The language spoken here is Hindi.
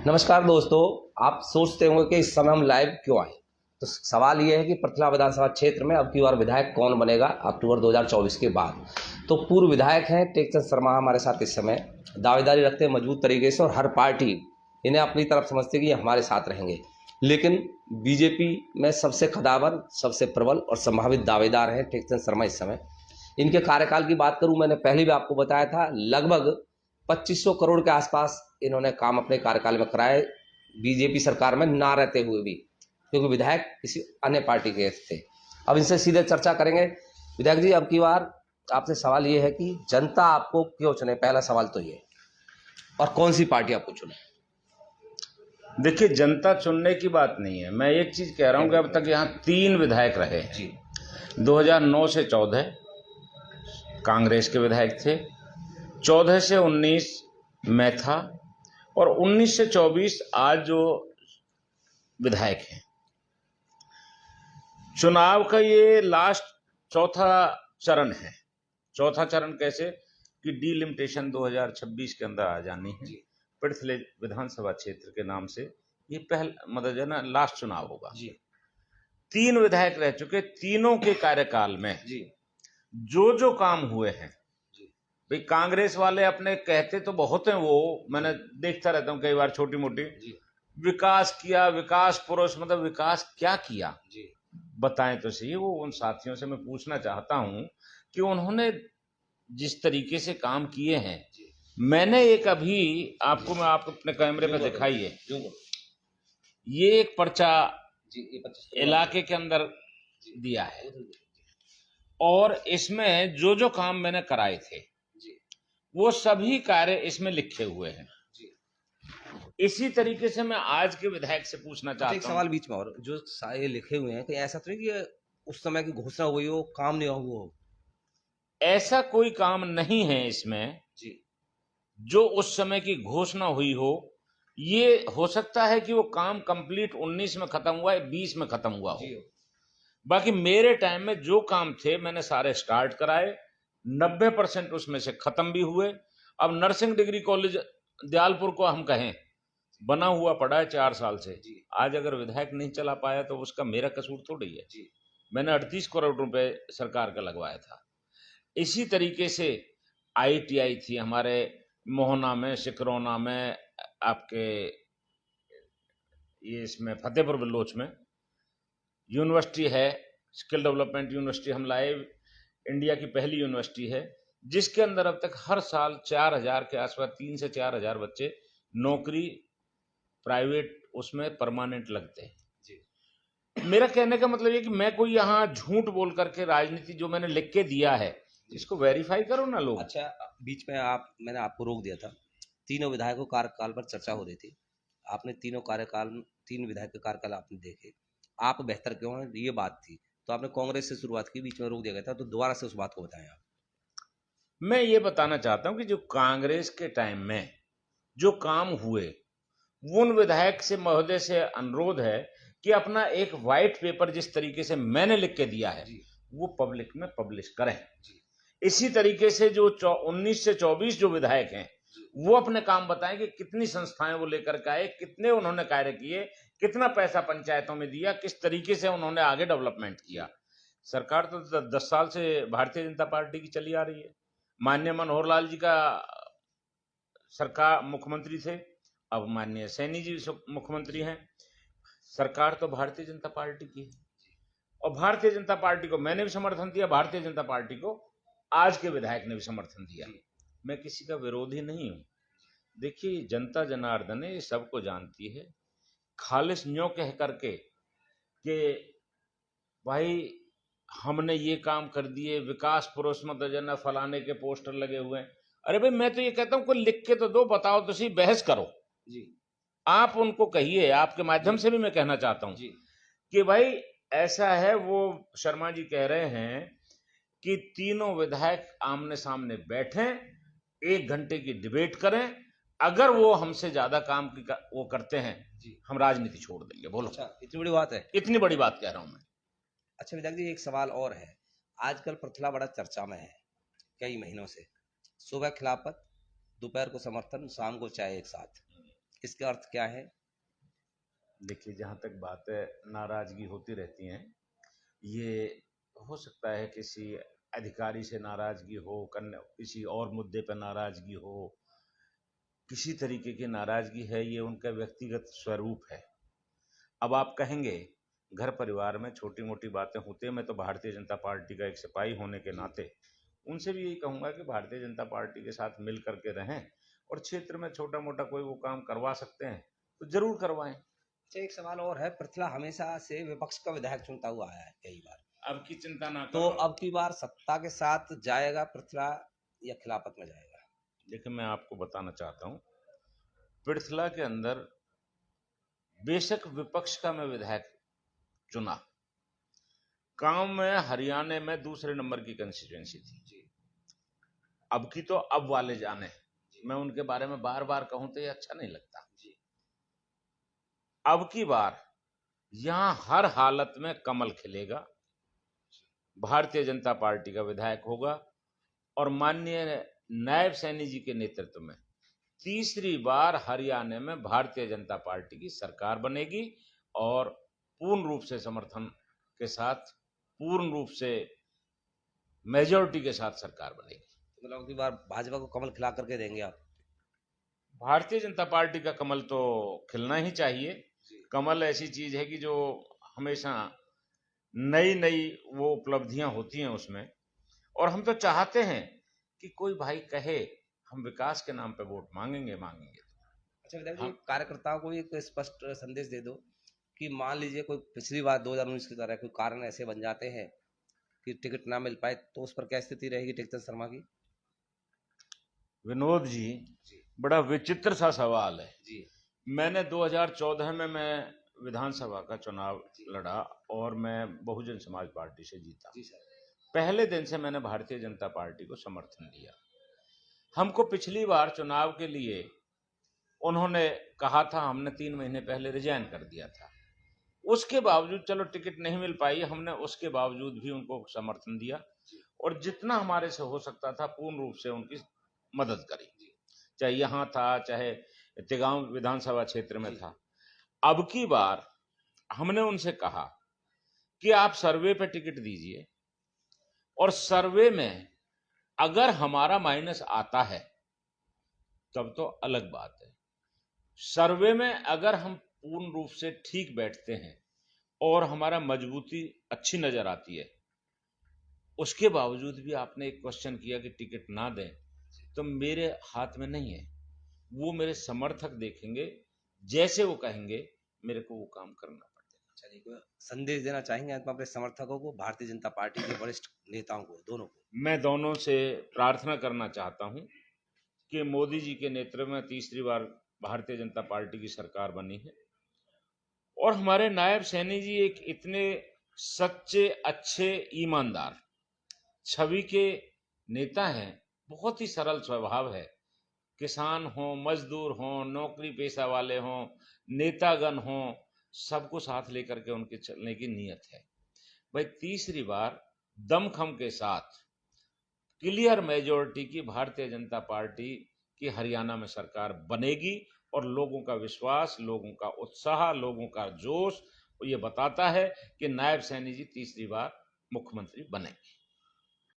नमस्कार दोस्तों, आप सोचते होंगे कि इस समय हम लाइव क्यों आए। तो सवाल ये है कि पृथला विधानसभा क्षेत्र में अब की बार विधायक कौन बनेगा अक्टूबर 2024 के बाद। तो पूर्व विधायक हैं टेकचंद शर्मा हमारे साथ इस समय दावेदारी रखते हैं मजबूत तरीके से, और हर पार्टी इन्हें अपनी तरफ समझती है कि ये हमारे साथ रहेंगे। लेकिन बीजेपी में सबसे कदावर, सबसे प्रबल और संभावित दावेदार हैं टेकचंद शर्मा इस समय। इनके कार्यकाल की बात करूं, मैंने पहले भी आपको बताया था, लगभग 2500 करोड़ के आसपास इन्होंने काम अपने कार्यकाल में कराए, बीजेपी सरकार में ना रहते हुए भी, क्योंकि विधायक किसी अन्य पार्टी के थे। अब इनसे सीधे चर्चा करेंगे। विधायक जी, अब की बार आपसे सवाल ये है कि जनता आपको क्यों चुने, पहला सवाल तो ये, और कौन सी पार्टी आपको चुने। देखिए, जनता चुनने की बात नहीं है। मैं एक चीज कह रहा हूं कि अब तक यहाँ 3 विधायक रहे जी। 2009 से 14 कांग्रेस के विधायक थे, 14 से 19 मैं था, और 19 से 24 आज जो विधायक हैं। चुनाव का ये लास्ट चौथा चरण है। चौथा चरण कैसे कि डीलिमिटेशन 2026 के अंदर आ जानी है। पृथले विधानसभा क्षेत्र के नाम से ये मतलब जो ना लास्ट चुनाव होगा जी। 3 विधायक रह चुके, तीनों के कार्यकाल में जी जो काम हुए हैं भाई, कांग्रेस वाले अपने कहते तो बहुत हैं, वो मैंने देखता रहता हूं कई बार, छोटी मोटी विकास किया, विकास पुरुष, मतलब विकास क्या किया जी, बताएं तो सही। वो उन साथियों से मैं पूछना चाहता हूं कि उन्होंने जिस तरीके से काम किए हैं, मैंने एक अभी आपको, मैं आपको अपने कैमरे में दिखाई है, ये एक पर्चा इलाके के अंदर दिया है, और इसमें जो काम मैंने कराए थे वो सभी कार्य इसमें लिखे हुए हैं। इसी तरीके से मैं आज के विधायक से पूछना चाहता हूं। एक सवाल बीच में, और जो सारे लिखे हुए हैं, कहीं ऐसा तो नहीं कि उस समय की घोषणा हुई हो, काम नहीं हुआ हो। ऐसा कोई काम नहीं है इसमें जी जो उस समय की घोषणा हुई हो। ये हो सकता है कि वो काम कंप्लीट 19 में खत्म हुआ है, 20 में खत्म हुआ हो। बाकी मेरे टाइम में जो काम थे मैंने सारे स्टार्ट कराए, 90% उसमें से खत्म भी हुए। अब नर्सिंग डिग्री कॉलेज दयालपुर को हम कहें, बना हुआ पड़ा है 4 साल से। आज अगर विधायक नहीं चला पाया तो उसका मेरा कसूर थोड़ी है। मैंने 38 करोड़ रुपए सरकार का लगवाया था। इसी तरीके से ITI थी हमारे मोहना में, सिकरौना में, आपके ये इसमें फतेहपुर बलोच में यूनिवर्सिटी है, स्किल डेवलपमेंट यूनिवर्सिटी हम लाए, इंडिया की पहली यूनिवर्सिटी है, जिसके अंदर अब तक हर साल 4000 के आसपास, 3 से 4000 बच्चे नौकरी प्राइवेट उसमें परमानेंट लगते हैं जी। मेरा कहने का मतलब ये कि मैं कोई यहाँ झूठ बोल करके राजनीति, जो मैंने लिख के दिया है इसको वेरीफाई करो ना लोग। अच्छा, बीच में मैंने आपको रोक दिया था, तीनों विधायकों कार्यकाल पर चर्चा हो रही थी। आपने तीन विधायक के कार्यकाल आपने देखे, आप बेहतर क्यों हैं ये बात थी, तो आपने कांग्रेस से शुरुआत की, बीच में रोक दिया गया था, तो दोबारा से उस बात को बताएं आप। मैं ये बताना चाहता हूं कि जो कांग्रेस के टाइम में जो काम हुए, उन विधायक से महोदय से अनुरोध है कि अपना एक व्हाइट पेपर जिस तरीके से मैंने लिख के दिया है वो पब्लिक में पब्लिश करें। इसी तरीके से जो 19 से 24 जो विधायक हैं वो अपने काम बताएं कि कितनी संस्थाएं वो लेकर के आए, कितने उन्होंने कार्य किए, कितना पैसा पंचायतों में दिया, किस तरीके से उन्होंने आगे डेवलपमेंट किया। सरकार तो 10 साल से भारतीय जनता पार्टी की चली आ रही है। माननीय मनोहर लाल जी का सरकार मुख्यमंत्री थे, अब माननीय सैनी जी मुख्यमंत्री हैं। सरकार तो भारतीय जनता पार्टी की है, और भारतीय जनता पार्टी को मैंने भी समर्थन दिया, भारतीय जनता पार्टी को आज के विधायक ने भी समर्थन दिया। मैं किसी का विरोधी नहीं हूं। देखिए, जनता जनार्दन है, सबको जानती है। खालिस न्यों कह करके कि भाई हमने ये काम कर दिए, विकास पुरुष मतलब फलाने के पोस्टर लगे हुए हैं। अरे भाई, मैं तो ये कहता हूं कोई लिख के तो दो, बताओ तो सही, बहस करो जी। आप उनको कहिए, आपके माध्यम से भी मैं कहना चाहता हूं कि भाई ऐसा है, वो शर्मा जी कह रहे हैं कि तीनों विधायक आमने सामने बैठें, 1 घंटे की डिबेट करें, अगर वो हमसे ज्यादा काम वो करते हैं जी, हम राजनीति छोड़ देंगे। बोलो। अच्छा, इतनी बड़ी बात है? इतनी बड़ी बात कह रहा हूं मैं। अच्छा विधायक जी, एक सवाल और है। आजकल पृथला बड़ा चर्चा में है कई महीनों से। सुबह खिलाफत, दोपहर को समर्थन, शाम को चाय एक साथ। इसका अर्थ क्या है? देखिए, जहाँ तक बात है, नाराजगी होती रहती है। ये हो सकता है किसी अधिकारी से नाराजगी हो, किसी और मुद्दे पर नाराजगी हो, किसी तरीके की नाराजगी है, ये उनका व्यक्तिगत स्वरूप है। अब आप कहेंगे घर परिवार में छोटी मोटी बातें होती है। मैं तो भारतीय जनता पार्टी का एक सिपाही होने के नाते उनसे भी यही कहूंगा कि भारतीय जनता पार्टी के साथ मिल करके रहें, और क्षेत्र में छोटा मोटा कोई वो काम करवा सकते हैं तो जरूर करवाएं। अच्छा, एक सवाल और है। पृथला हमेशा से विपक्ष का विधायक चुनता हुआ आया है कई बार, अब की चिंता ना तो करो। अब की बार सत्ता के साथ जाएगा पृथला या खिलाफत में जाएगा? देखिए, मैं आपको बताना चाहता हूँ, पृथला के अंदर बेशक विपक्ष का मैं विधायक चुना, काम में हरियाणा में दूसरे नंबर की कंस्टिट्यूएंसी थी। अब की तो अब वाले जाने, मैं उनके बारे में बार बार कहूं तो ये अच्छा नहीं लगता। अब की बार यहां हर हालत में कमल खिलेगा, भारतीय जनता पार्टी का विधायक होगा, और माननीय नायब सैनी जी के नेतृत्व में तीसरी बार हरियाणा में भारतीय जनता पार्टी की सरकार बनेगी, और पूर्ण रूप से समर्थन के साथ, पूर्ण रूप से मेजॉरिटी के साथ सरकार बनेगी। मतलब अब की बार भाजपा को कमल खिला करके देंगे आप? भारतीय जनता पार्टी का कमल तो खिलना ही चाहिए। कमल ऐसी चीज है कि जो हमेशा नई नई वो उपलब्धियां होती हैं उसमें, और हम तो चाहते हैं कि कोई भाई कहे हम विकास के नाम पे वोट मांगेंगे। अच्छा विधायक जी, हम कार्यकर्ताओं को एक स्पष्ट संदेश दे दो कि मान लीजिए कोई पिछली बार 2019 की तरह कोई कारण ऐसे बन जाते हैं कि टिकट ना मिल पाए, तो उस पर क्या स्थिति रहेगी टेक्चर शर्मा की? विनोद जी, जी बड़ा विचित्र सा सवाल है। जी मैंने 2014 में मैं विधानसभा का चुनाव जी लड़ा, और मैं बहुजन समाज पार्टी से जीता। जी सर। पहले दिन से मैंने भारतीय जनता पार्टी को समर्थन दिया। हमको पिछली बार चुनाव के लिए उन्होंने कहा था, हमने 3 महीने पहले रिजाइन कर दिया था। उसके बावजूद, चलो टिकट नहीं मिल पाई, हमने उसके बावजूद भी उनको समर्थन दिया, और जितना हमारे से हो सकता था पूर्ण रूप से उनकी मदद करी, चाहे यहाँ था, चाहे तिगांव विधानसभा क्षेत्र में था। अब की बार हमने उनसे कहा कि आप सर्वे पे टिकट दीजिए, और सर्वे में अगर हमारा माइनस आता है तब तो अलग बात है। सर्वे में अगर हम पूर्ण रूप से ठीक बैठते हैं और हमारा मजबूती अच्छी नजर आती है, उसके बावजूद भी आपने एक क्वेश्चन किया कि टिकट ना दें, तो मेरे हाथ में नहीं है। वो मेरे समर्थक देखेंगे, जैसे वो कहेंगे मेरे को वो काम करना पड़ेगा। चलिए, कोई संदेश देना चाहेंगे आप अपने समर्थकों को, भारतीय जनता पार्टी के वरिष्ठ नेताओं को, दोनों को? मैं दोनों से प्रार्थना करना चाहता हूं कि मोदी जी के नेतृत्व में तीसरी बार भारतीय जनता पार्टी की सरकार बनी है, और हमारे नायब सैनी जी एक इतने सच्चे, अच्छे, ईमानदार छवि के नेता हैं। बहुत ही सरल स्वभाव है। किसान हो, मजदूर हो, नौकरी पेशा वाले हों, नेतागण हों, सबको साथ लेकर के उनके चलने की नीयत है। भाई, तीसरी बार दमखम के साथ क्लियर मेजॉरिटी की भारतीय जनता पार्टी की हरियाणा में सरकार बनेगी, और लोगों का विश्वास, लोगों का उत्साह, लोगों का जोश ये बताता है कि नायब सैनी जी तीसरी बार मुख्यमंत्री बनेंगे।